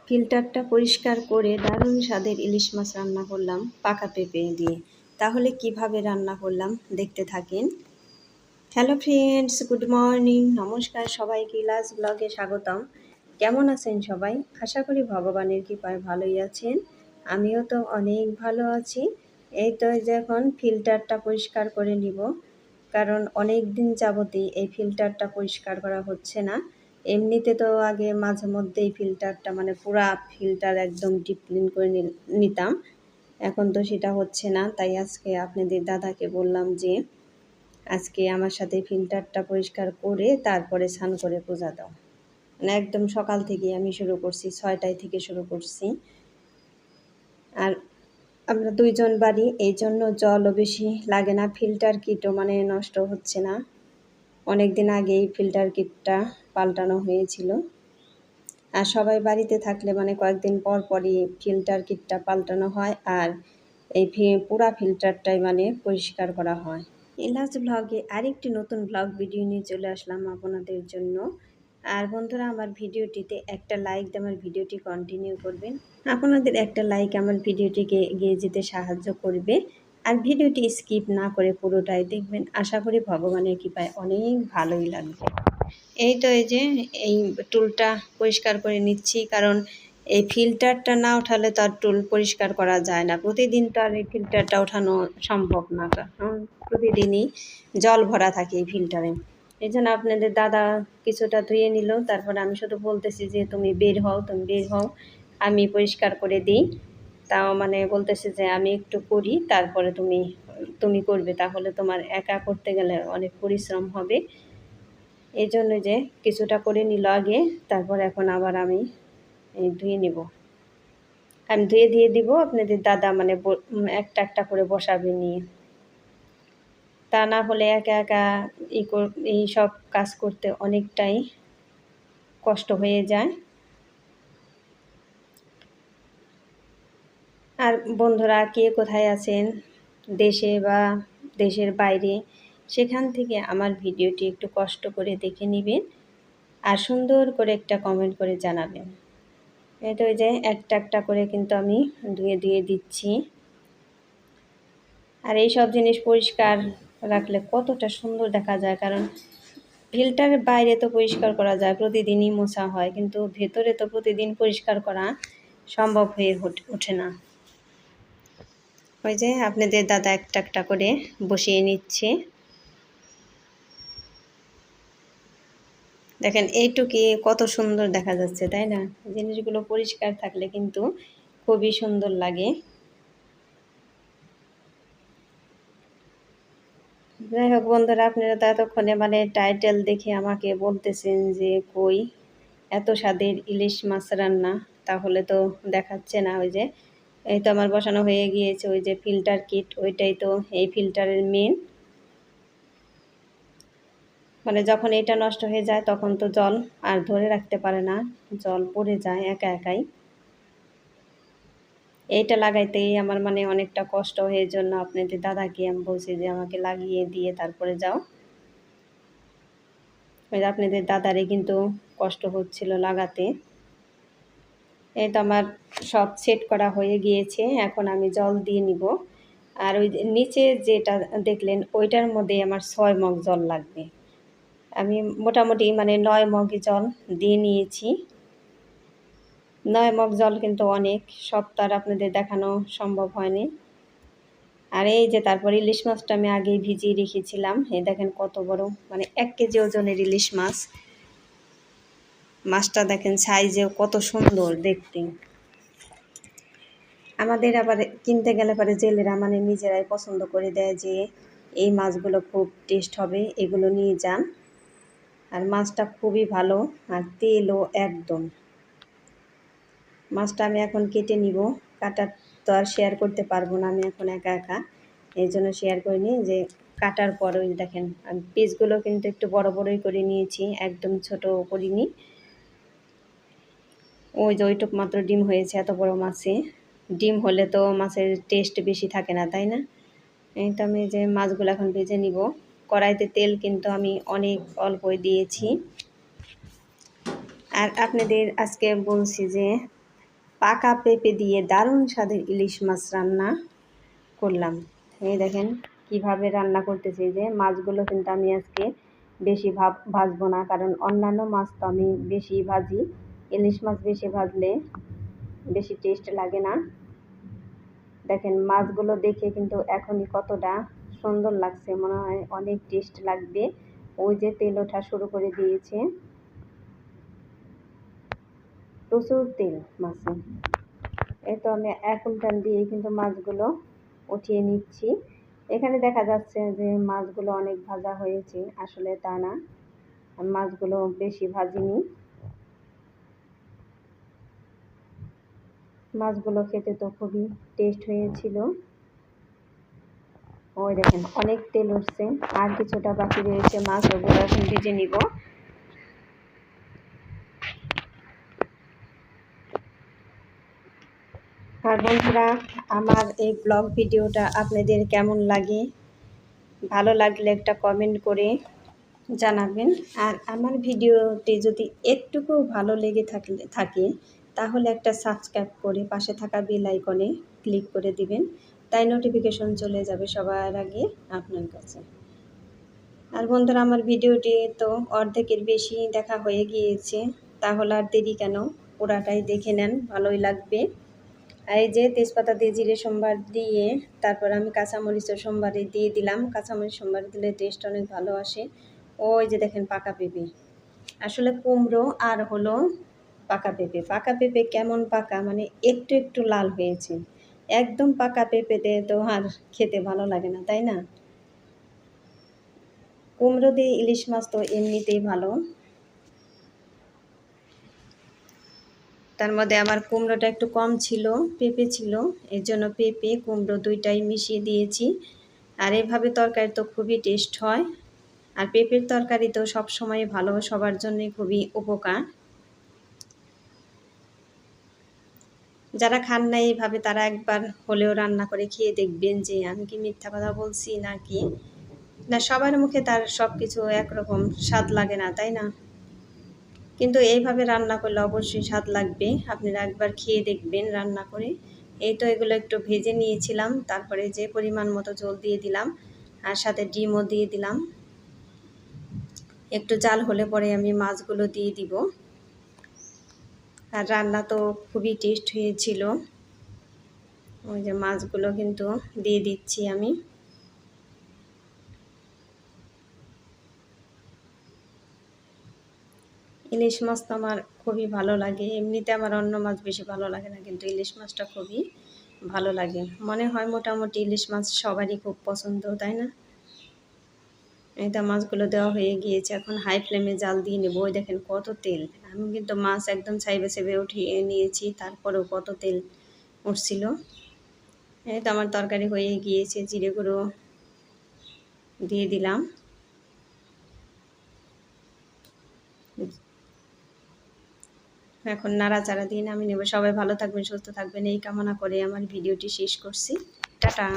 ফিল্টারটা পরিষ্কার করে দারুণ স্বাদের ইলিশ মাছ রান্না করলাম পাকা পেঁপে দিয়ে। তাহলে কিভাবে রান্না করলাম দেখতে থাকেন। হ্যালো ফ্রেন্ডস, গুড মর্নিং, নমস্কার সবাইকে ইলাস ব্লগে স্বাগতম। কেমন আছেন সবাই? আশা করি ভগবানের কৃপায় ভালোই আছেন। আমিও তো অনেক ভালো আছি। এই তো যে এখন ফিল্টারটা পরিষ্কার করে নিব, কারণ অনেক দিন যাবতই এই ফিল্টারটা পরিষ্কার করা হচ্ছে না। এমনিতে তো আগে মাঝে মধ্যেই ফিল্টারটা মানে পুরা ফিল্টার একদম ডিপ ক্লিন করে নিতাম। এখন তো সেটা হচ্ছে না, তাই আজকে আপনাদের দাদাকে বললাম যে আজকে আমার সাথে ফিল্টারটা পরিষ্কার করে তারপরে স্নান করে পূজা দাও। মানে একদম সকাল থেকে আমি শুরু করছি, 6টায় থেকে শুরু করছি। আর আমরা দুইজন বাড়ি, এই জন্য জলও বেশি লাগে না, ফিল্টার কিটও মানে নষ্ট হচ্ছে না। অনেক দিন আগেই ফিল্টার কিটটা পাল্টানো হয়েছিল। আর সবাই বাড়িতে থাকলে মানে কয়েকদিন পর পরই ফিল্টার কিটটা পাল্টানো হয়, আর এই পুরা ফিল্টারটাই মানে পরিষ্কার করা হয়। ইলাস ব্লগে আরেকটি নতুন ব্লগ ভিডিও নিয়ে চলে আসলাম আপনাদের জন্য। আর বন্ধুরা, আমার ভিডিওটিতে একটা লাইক দিয়ে আমার ভিডিওটি কন্টিনিউ করবেন। আপনাদের একটা লাইক আমার ভিডিওটিকে এগিয়ে যেতে সাহায্য করবে। আর ভিডিওটি স্কিপ না করে পুরোটাই দেখবেন, আশা করি ভগবানের কৃপায় অনেক ভালোই লাগবে। এই তো এই যে এই টুলটা পরিষ্কার করে নিচ্ছি, কারণ এই ফিল্টারটা না ওঠালে তো আর টুল পরিষ্কার করা যায় না। প্রতিদিন তো আর এই ফিল্টারটা ওঠানো সম্ভব না, কারণ প্রতিদিনই জল ভরা থাকে এই ফিল্টারে। এই জন্য আপনাদের দাদা কিছুটা ধুয়ে নিল, তারপরে আমি শুধু বলতেছি যে তুমি বের হও, তুমি বের হও, আমি পরিষ্কার করে দিই। তাও মানে বলতেছে যে আমি একটু করি, তারপরে তুমি তুমি করবে, তাহলে তোমার একা করতে গেলে অনেক পরিশ্রম হবে। এই জন্য যে কিছুটা করে নিল আগে, তারপর এখন আবার আমি ধুয়ে নিব। আমি ধুয়ে দিয়ে দিব, আপনাদের দাদা মানে একটা একটা করে বসাবে নিয়ে। তা না হলে একা একা এই সব কাজ করতে অনেকটাই কষ্ট হয়ে যায়। আর বন্ধুরা, কে কোথায় আছেন, দেশে বা দেশের বাইরে, সেখান থেকে আমার ভিডিওটি একটু কষ্ট করে দেখে নেবেন আর সুন্দর করে একটা কমেন্ট করে জানাবেন। এটা ওই যে একটা একটা করে কিন্তু আমি ধুয়ে ধুয়ে দিচ্ছি। আর এই সব জিনিস পরিষ্কার রাখলে কতটা সুন্দর দেখা যায়, কারণ ফিল্টারের বাইরে তো পরিষ্কার করা যায়, প্রতিদিনই মোছা হয়, কিন্তু ভেতরে তো প্রতিদিন পরিষ্কার করা সম্ভব হয়ে ওঠে না। ওই যে আপনাদের দাদা একটা একটা করে বসিয়ে নিচ্ছে। দেখেন এইটুকি কত সুন্দর দেখা যাচ্ছে, তাই না? জিনিসগুলো পরিষ্কার থাকলে কিন্তু খুবই সুন্দর লাগে। যাই হোক বন্ধুরা, আপনারা তো এতক্ষণে মানে টাইটেল দেখে আমাকে বলতেছেন যে কই এত স্বাদের ইলিশ মাছ রান্না, তাহলে তো দেখাচ্ছে না। ওই যে এই তো আমার বসানো হয়ে গিয়েছে ওই যে ফিল্টার কিট, ওইটাই তো এই ফিল্টারের মেন। মানে যখন এটা নষ্ট হয়ে যায় তখন তো জল আর ধরে রাখতে পারে না, জল পড়ে যায় একা একাই। এইটা লাগাইতেই আমার মানে অনেকটা কষ্ট, হয়ে জন্য আপনাদের দাদাকে আমি বলছি যে আমাকে লাগিয়ে দিয়ে তারপরে যাও। ওই যে আপনাদের দাদারে কিন্তু কষ্ট হচ্ছিল লাগাতে। এই তো আমার সব সেট করা হয়ে গিয়েছে, এখন আমি জল দিয়ে নিব। আর ওই নিচে যেটা দেখলেন ওইটার মধ্যে আমার 6 মগ জল লাগবে। আমি মোটামুটি মানে 9 মগ জল দিয়ে নিয়েছি। 9 মগ জল কিন্তু অনেক, সব তো আর আপনাদের দেখানো সম্ভব হয়নি। আর এই যে তারপর ইলিশ মাছটা আমি আগেই ভিজিয়ে রেখেছিলাম। এই দেখেন কত বড়, মানে 1 কেজি ওজনের ইলিশ মাছ। মাছটা দেখেন সাইজেও কত সুন্দর দেখতে। আমাদের আবার কিনতে গেলে পরে জেলেরা মানে নিজেরাই পছন্দ করে দেয় যে এই মাছগুলো খুব টেস্ট হবে, এগুলো নিয়ে যান। আর মাছটা খুবই ভালো, আর তেলও একদম। মাছটা আমি এখন কেটে নিব, কাটার তো আর শেয়ার করতে পারবো না আমি এখন একা একা, এই জন্য শেয়ার করিনি। যে কাটার পর ওই দেখেন আমি পিসগুলো কিন্তু একটু বড় বড়ই করে নিয়েছি, একদম ছোট করিনি। ওই যে ওইটুক মাত্র ডিম হয়েছে এত বড় মাছে। ডিম হলে তো মাছের টেস্ট বেশি থাকে না, তাই না? এই তো আমি যে মাছগুলো এখন ভেজে নিব। কড়াইতে তেল কিন্তু আমি অনেক অল্পই দিয়েছি। আর আপনাদের আজকে বলছি যে পাকা পেঁপে দিয়ে দারুণ স্বাদের ইলিশ মাছ রান্না করলাম। এই দেখেন কিভাবে রান্না করতেছি। যে মাছগুলো কিন্তু আমি আজকে বেশি ভাজবো না, কারণ অন্যান্য মাছ তো আমি বেশি ভাজি। ইলিশ মাছ বেশি ভাজলে বেশি টেস্ট লাগে না। দেখেন মাছগুলো দেখে কিন্তু এখনই কতটা সুন্দর লাগছে, মনে হয় অনেক টেস্ট লাগবে। ওই যে তেল ওঠা শুরু করে দিয়েছে, প্রচুর তেল মাছে। এই তো আমি এক উল্টান দিয়ে কিন্তু মাছগুলো উঠিয়ে নিচ্ছি। এখানে দেখা যাচ্ছে যে মাছগুলো অনেক ভাজা হয়েছে, আসলে তা না, মাছগুলো বেশি ভাজিনি। মাছগুলো খেতে তো খুবই টেস্ট হয়েছিল। ওই দেখেন অনেক তেল উঠছে, আর কিছুটা বাকি রয়েছে মাছ, ওগুলো এখন ভেজে নিব। আর বন্ধুরা, আমার এই ব্লগ ভিডিওটা আপনাদের কেমন লাগে, ভালো লাগলে একটা কমেন্ট করে জানাবেন। আর আমার ভিডিওটি যদি একটুকু ভালো লেগে থাকে তাহলে একটা সাবস্ক্রাইব করে পাশে থাকা বেল আইকনে ক্লিক করে দিবেন, তাই নোটিফিকেশন চলে যাবে সবার আগে আপনার কাছে। আর বন্ধুরা, আমার ভিডিওটি তো অর্ধেকের বেশি দেখা হয়ে গিয়েছে, তাহলে আর দেরি কেন, পুরাটাই দেখে নেন, ভালোই লাগবে। এই যে তেজপাতা দিয়ে জিরে সম্বার দিয়ে তারপর আমি কাঁচামরিচের সম্বারে দিয়ে দিলাম। কাঁচামরিচ সম্বার দিলে টেস্ট অনেক ভালো আসে। ওই যে দেখেন পাকা পেঁপে, আসলে কুমড়ো আর হলো পাকা পেঁপে। পাকা পেঁপে কেমন পাকা, মানে একটু একটু লাল হয়েছে। একদম পাকা পেঁপেতে তো আর খেতে ভালো লাগে না, তাই না? কুমড়ো দিয়ে ইলিশ মাছ তো এমনিতেই ভালো। তার মধ্যে আমার কুমড়োটা একটু কম ছিল, পেঁপে ছিল, এর জন্য পেঁপে কুমড়ো দুইটাই মিশিয়ে দিয়েছি। আর এভাবে তরকারি তো খুবই টেস্ট হয়। আর পেঁপের তরকারি তো সবসময় ভালো, সবার জন্যই খুবই উপকার। যারা খান না এইভাবে তারা একবার হলেও রান্না করে খেয়ে দেখবেন যে আমি কি মিথ্যা কথা বলছি নাকি। না, সবার মুখে তার সব কিছু একরকম স্বাদ লাগে না, তাই না? কিন্তু এইভাবে রান্না করলে অবশ্যই স্বাদ লাগবে, আপনারা একবার খেয়ে দেখবেন রান্না করে। এই তো এগুলো একটু ভেজে নিয়েছিলাম, তারপরে যে পরিমাণ মতো জল দিয়ে দিলাম, আর সাথে ডিমও দিয়ে দিলাম। একটু জাল হলে পরে আমি মাছগুলো দিয়ে দিব। আর রান্না তো খুবই টেস্ট হয়েছিল। ওই যে মাছগুলো কিন্তু দিয়ে দিচ্ছি আমি। ইলিশ মাছ তো আমার খুবই ভালো লাগে, এমনিতে আমার অন্য মাছ বেশি ভালো লাগে না, কিন্তু ইলিশ মাছটা খুবই ভালো লাগে। মনে হয় মোটামুটি ইলিশ মাছ সবারই খুব পছন্দ, তাই না? এটা মাছগুলো দেওয়া হয়ে গিয়েছে, এখন হাই ফ্লেমে জাল দিয়ে নেবো। ওই দেখেন কত তেল, আমি কিন্তু মাছ একদম ছাইবে ছাইবে উঠিয়ে নিয়েছি, তারপরেও কত তেল উঠছিল। এই তো আমার তরকারি হয়ে গিয়েছে, জিরে গুঁড়ো দিয়ে দিলাম। এখন নাড়াচাড়া দিয়ে নামিয়ে নেব। সবাই ভালো থাকবেন, সুস্থ থাকবেন এই কামনা করে আমার ভিডিওটি শেষ করছি। টাটা।